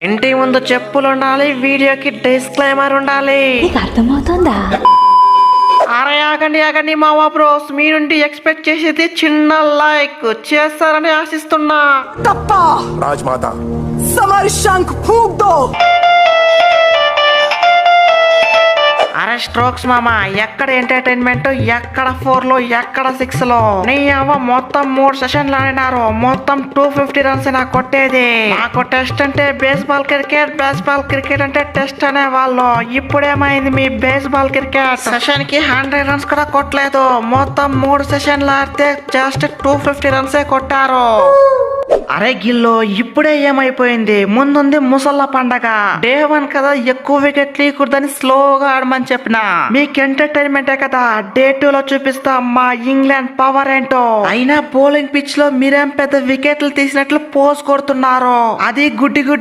ఇంటి ముందు చెప్పులు ఉండాలి, వీడియోకి డిస్క్లైమర్ ఉండాలి. నీకు అర్థమవుతుందా? అరే ఆగండి మావా బ్రోస్, మీ నుండి ఎక్స్పెక్ట్ చేసేది చిన్న లైక్ చేస్తారని ఆశిస్తున్నా. तप्पा राजमाता समर शंख फूंक दो. అరే స్ట్రోక్స్ మామా, ఎక్కడ ఎంటర్టైన్మెంట్, ఎక్కడ 4 లో, ఎక్కడ 6 లో? నీ అవ్వ మొత్తం 3 సెషన్లు ఆడినారు, మొత్తం 250 రన్స్ నాకు కొట్టేది. నాకు టెస్ట్ అంటే బేస్బాల్ క్రికెట్ అంటే టెస్ట్ అనే వాళ్ళు. ఇప్పుడేమైంది మీ బేస్బాల్ క్రికెట్ సెషన్ కి 100 రన్స్ కూడా కొట్టలేదు. మొత్తం 3 సెషన్లు ఆడితే జస్ట్ 250 రన్సే కొట్టారు. అరే గిల్లో, ఇప్పుడే ఏమైపోయింది? ముందుంది ముసళ్ళ పండగ. డే 1 కదా, ఎక్కువ వికెట్లు ఇకూడదని స్లోగా ఆడమని చెప్పిన. మీకు ఎంటర్టైన్మెంటే కదా, డే 2 లో చూపిస్తా మా ఇంగ్లాండ్ పవర్ ఏంటో. అయినా బౌలింగ్ పిచ్ లో మీరేం పెద్ద వికెట్లు తీసినట్లు పోజ్ కొడుతున్నారు. అది గుడ్డిగా